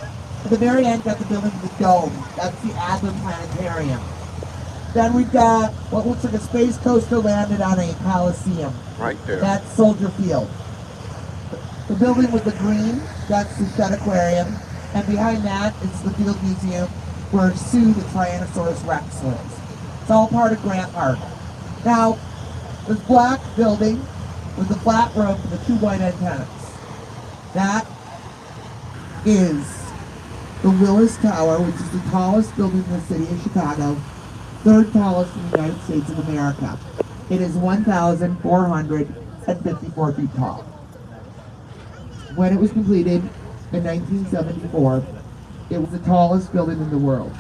At the very end, got the building with the dome. That's the Adler Planetarium. Then we've got what looks like a space coaster landed on a Coliseum. Right there. That's Soldier Field. The building with the green, that's the Shed Aquarium. And behind that is the Field Museum, where Sue, the Tyrannosaurus Rex, lives. It's all part of Grant Park. Now, this black building with the flat roof and the two white antennas, that is the Willis Tower, which is the tallest building in the city of Chicago, third tallest in the United States of America. It is 1,454 feet tall. When it was completed in 1974, it was the tallest building in the world,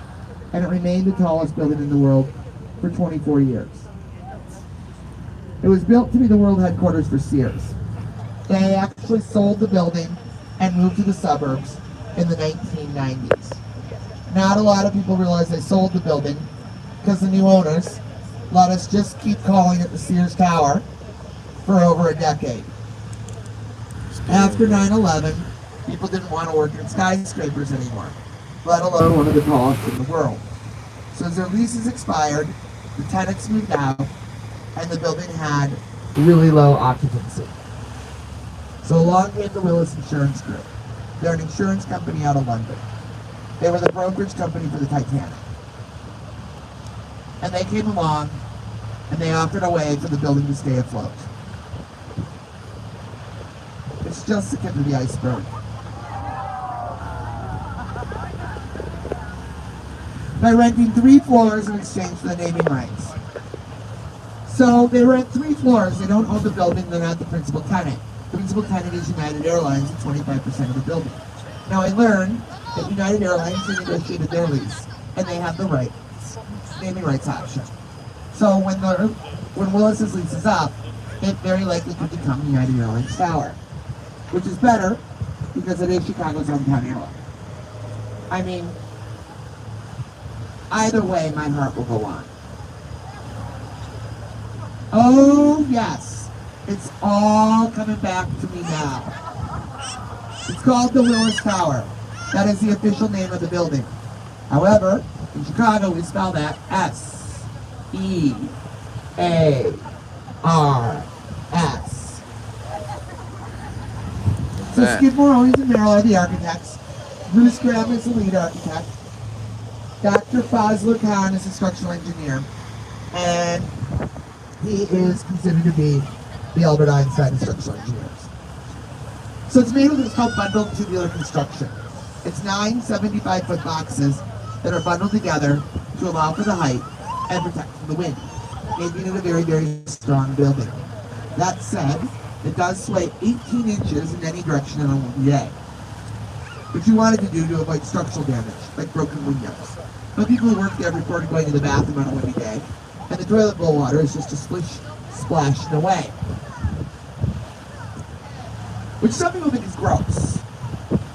and it remained the tallest building in the world for 24 years. It was built to be the world headquarters for Sears. They actually sold the building and moved to the suburbs in the 1990s. Not a lot of people realize they sold the building because the new owners let us just keep calling it the Sears Tower for over a decade. After 9/11, people didn't want to work in skyscrapers anymore, let alone one of the tallest in the world. So as their leases expired, the tenants moved out, and the building had really low occupancy. So along came the Willis Insurance Group. They're an insurance company out of London. They were the brokerage company for the Titanic. And they came along, and they offered a way for the building to stay afloat. It's just the tip of the iceberg. By renting 3 floors in exchange for the naming rights. So they rent 3 floors. They don't own the building. They're not the principal tenant. The principal tenant is United Airlines at 25% of the building. Now I learned that United Airlines renegotiated their lease, and they have the naming rights option. So when Willis's lease is up, it very likely could become United Airlines Tower, which is better because it is Chicago's hometown airline. I mean, either way, my heart will go on. Oh, yes. It's all coming back to me now. It's called the Willis Tower. That is the official name of the building. However, in Chicago, we spell that S-E-A-R-S. So Skidmore, Owings, and Merrill are the architects. Bruce Graham is the lead architect. Dr. Fazlur Khan is a structural engineer. And he is considered to be the Albert Einstein of structural engineers. So it's made with what's called bundled tubular construction. It's 9 75-foot boxes that are bundled together to allow for the height and protect from the wind, making it a very, very strong building. That said, it does sway 18 inches in any direction on a windy day, which you wanted to do to avoid structural damage, like broken windows. But people who work there report going to the bathroom on a windy day, and the toilet bowl water is just a splashing away. Which some people think is gross.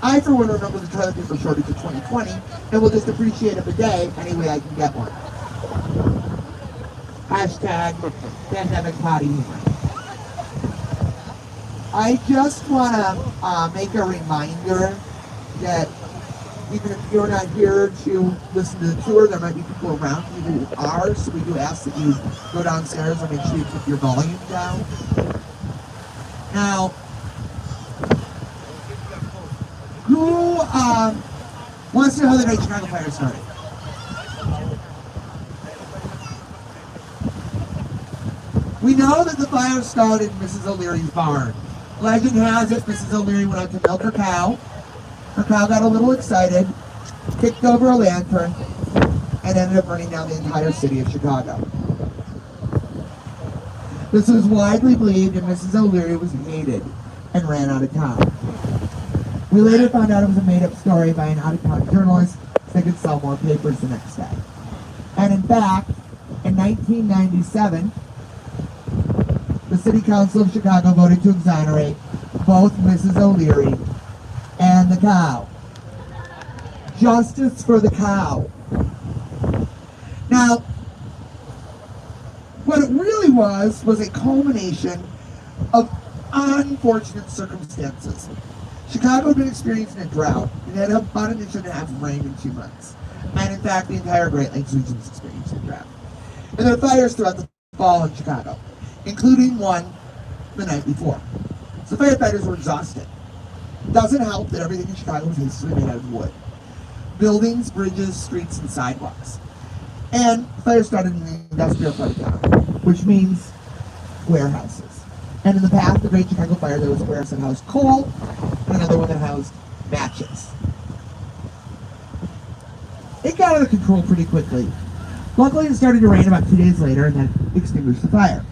I, for one, remember the toilet paper shortage of 2020, and will just appreciate a bidet any way I can get one. Hashtag pandemic potty humor. I just want to make a reminder that even if you're not here to listen to the tour, there might be people around you who are, so we do ask that you go downstairs and make sure you keep your volume down. Now, who wants to know how the Great Chicago Fire started? We know that the fire started in Mrs. O'Leary's barn. Legend has it Mrs. O'Leary went out to milk her cow. Her cow got a little excited, kicked over a lantern, and ended up burning down the entire city of Chicago. This was widely believed, and Mrs. O'Leary was hated and ran out of town. We later found out it was a made-up story by an out-of-town journalist so they could sell more papers the next day. And in fact, in 1997, the City Council of Chicago voted to exonerate both Mrs. O'Leary and the cow. Justice for the cow. Now, what it really was a culmination of unfortunate circumstances. Chicago had been experiencing a drought. It had about an inch and a half of rain in 2 months. And in fact, the entire Great Lakes region was experiencing a drought. And there were fires throughout the fall in Chicago, including one the night before. So firefighters were exhausted. It doesn't help that everything in Chicago was hastily made out of wood. Buildings, bridges, streets, and sidewalks. And fire started in the industrial part of town, which means warehouses. And in the past, the Great Chicago Fire, there was a warehouse that housed coal, and another one that housed matches. It got out of control pretty quickly. Luckily, it started to rain about 2 days later, and that extinguished the fire.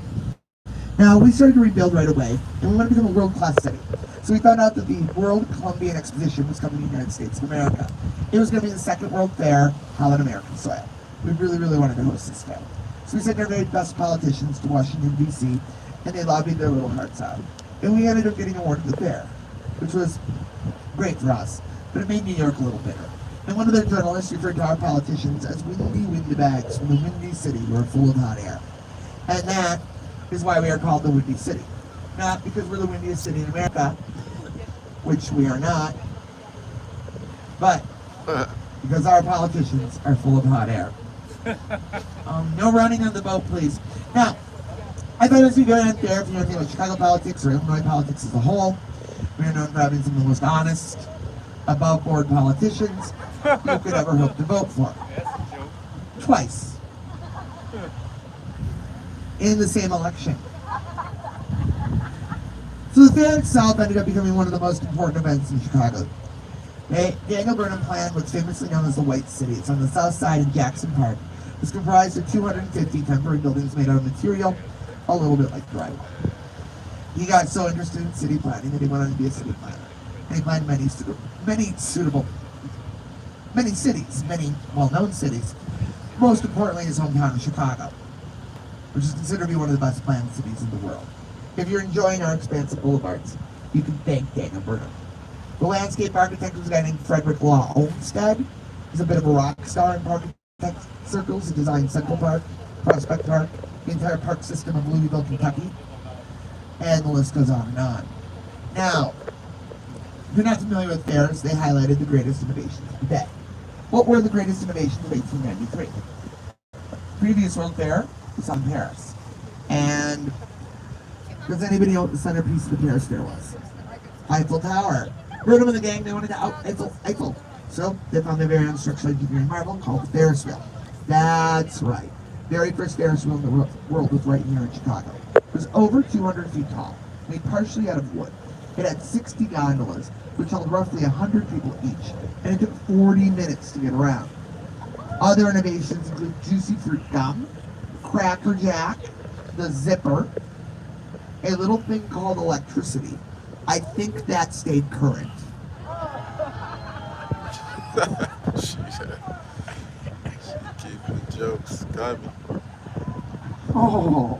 Now, we started to rebuild right away, and we want to become a world-class city. So we found out that the World Columbian Exposition was coming to the United States of America. It was going to be the second World Fair held on American soil. We really, really wanted to host this fair. So we sent our very best politicians to Washington, D.C., and they lobbied their little hearts out. And we ended up getting awarded the fair, which was great for us, but it made New York a little bitter. And one of their journalists referred to our politicians as windy windbags from the windy city who are full of hot air. And that is why we are called the Windy City. Not because we're the windiest city in America, which we are not, but because our politicians are full of hot air. No running on the boat, please. Now, I thought this would be very unfair if you know anything about Chicago politics or Illinois politics as a whole. We are known for having some of the most honest, above-board politicians you could ever hope to vote for. Twice. In the same election. So the fair itself ended up becoming one of the most important events in Chicago. The annual Burnham Plan, what's famously known as the White City, it's on the south side of Jackson Park. It's comprised of 250 temporary buildings made out of material, a little bit like drywall. He got so interested in city planning that he went on to be a city planner. And he planned many cities, many well-known cities. Most importantly, his hometown of Chicago, which is considered to be one of the best planned cities in the world. If you're enjoying our expansive boulevards, you can thank Daniel Burnham. The landscape architect was a guy named Frederick Law Olmsted. He's a bit of a rock star in architect circles. He designed Central Park, Prospect Park, the entire park system of Louisville, Kentucky, and the list goes on and on. Now, if you're not familiar with fairs, they highlighted the greatest innovations of the day. What were the greatest innovations of 1893? Previous World Fair was on Paris. And does anybody know what the centerpiece of the Paris Fair was? Eiffel Tower. Burnham and the gang, they wanted to out Eiffel. So they found their very own structural engineering marvel called the Ferris wheel. That's right. Very first Ferris wheel in the world was right here in Chicago. It was over 200 feet tall, made partially out of wood. It had 60 gondolas, which held roughly 100 people each, and it took 40 minutes to get around. Other innovations include juicy fruit gum, Cracker Jack, the zipper, a little thing called electricity. I think that stayed current. She keeping the jokes. Got me. Oh.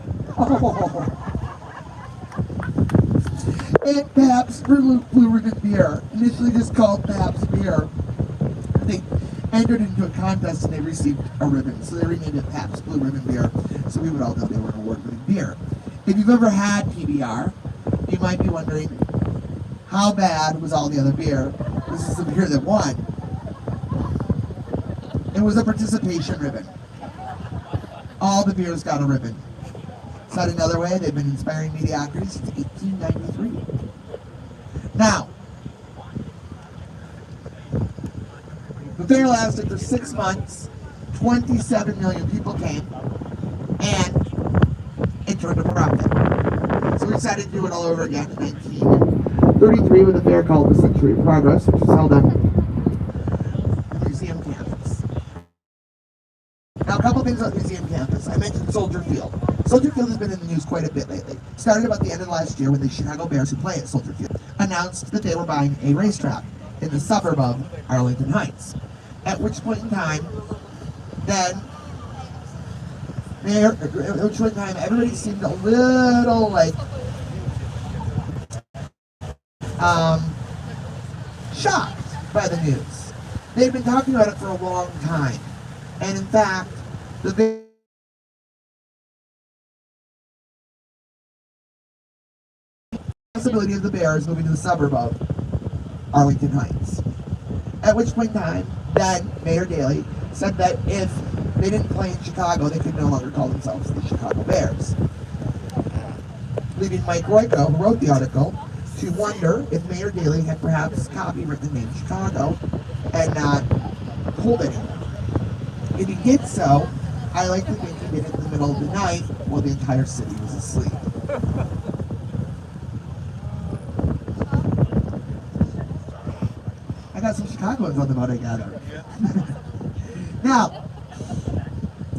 And Pabst Blue Ribbon beer, initially just called Pabst beer. entered into a contest and they received a ribbon. So they renamed it Pabst Blue Ribbon Beer, so we would all know they were an award-winning beer. If you've ever had PBR, you might be wondering, how bad was all the other beer? This is the beer that won. It was a participation ribbon. All the beers got a ribbon. Said another way, they've been inspiring mediocrity since 1893. Now, the fair lasted for 6 months, 27 million people came, and it turned a profit. So we decided to do it all over again in 1933 with a fair called the Century of Progress, which was held on the museum campus. Now, a couple things on the museum campus. I mentioned Soldier Field. Soldier Field has been in the news quite a bit lately. Started about the end of last year when the Chicago Bears, who play at Soldier Field, announced that they were buying a racetrack in the suburb of Arlington Heights. At which point in time, everybody seemed a little like shocked by the news. They'd been talking about it for a long time, and in fact, the possibility of the Bears moving to the suburb of Arlington Heights. At which point in time, then Mayor Daley said that if they didn't play in Chicago, they could no longer call themselves the Chicago Bears. Leaving Mike Royko, who wrote the article, to wonder if Mayor Daley had perhaps copywritten the name Chicago and not pulled anyone. If he did so, I like to think he did it in the middle of the night while the entire city was asleep. I got some Chicagoans on the boat, I gather. Now,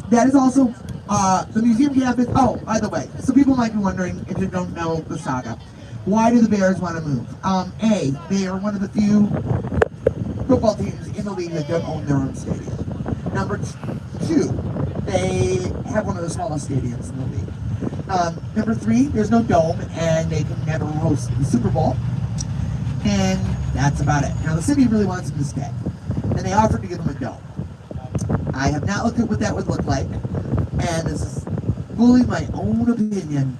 that is also the museum campus. Oh, by the way, so people might be wondering, if you don't know the saga, why do the Bears want to move? A, they are one of the few football teams in the league that don't own their own stadium. Number two, they have one of the smallest stadiums in the league. Number three, there's no dome, and they can never host the Super Bowl. And that's about it. Now, the city really wants them to stay, and they offered to give them a dome. I have not looked at what that would look like, and this is fully my own opinion.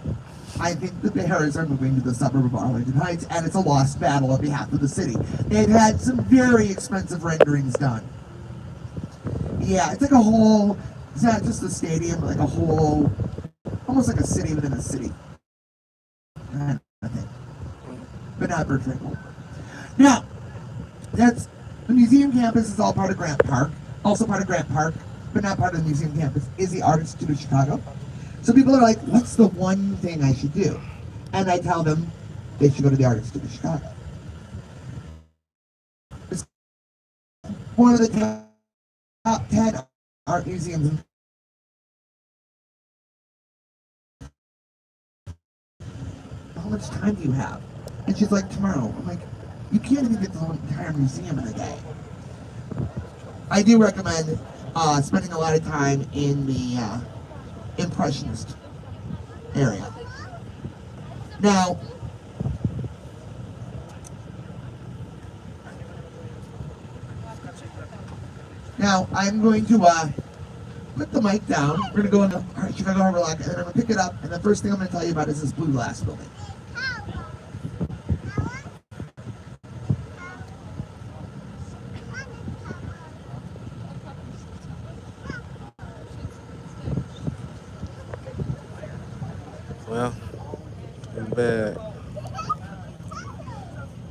I think the Bears are moving to the suburb of Arlington Heights, and it's a lost battle on behalf of the city. They've had some very expensive renderings done. Yeah, it's like a whole, it's not just a stadium, but like a whole, almost like a city within a city. I think. But not Bertrand Goldberg. Now, that's, the museum campus is all part of Grant Park. Also part of Grant Park, but not part of the museum campus, is the Art Institute of Chicago. So people are like, what's the one thing I should do? And I tell them they should go to the Art Institute of Chicago. It's one of the top 10 art museums. How much time do you have? And she's like, tomorrow. I'm like, you can't even get the whole entire museum in a day. I do recommend spending a lot of time in the Impressionist area. Now, I'm going to put the mic down. We're going to go in the Chicago Harbor Lock, and then I'm going to pick it up, and the first thing I'm going to tell you about is this blue glass building. Well, I'm back.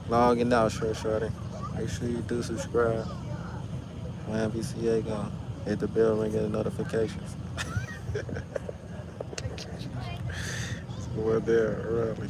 Logging out, shorty. Make sure you do subscribe. YNV Ciego. Hit the bell ring, get the notifications. So we're there early.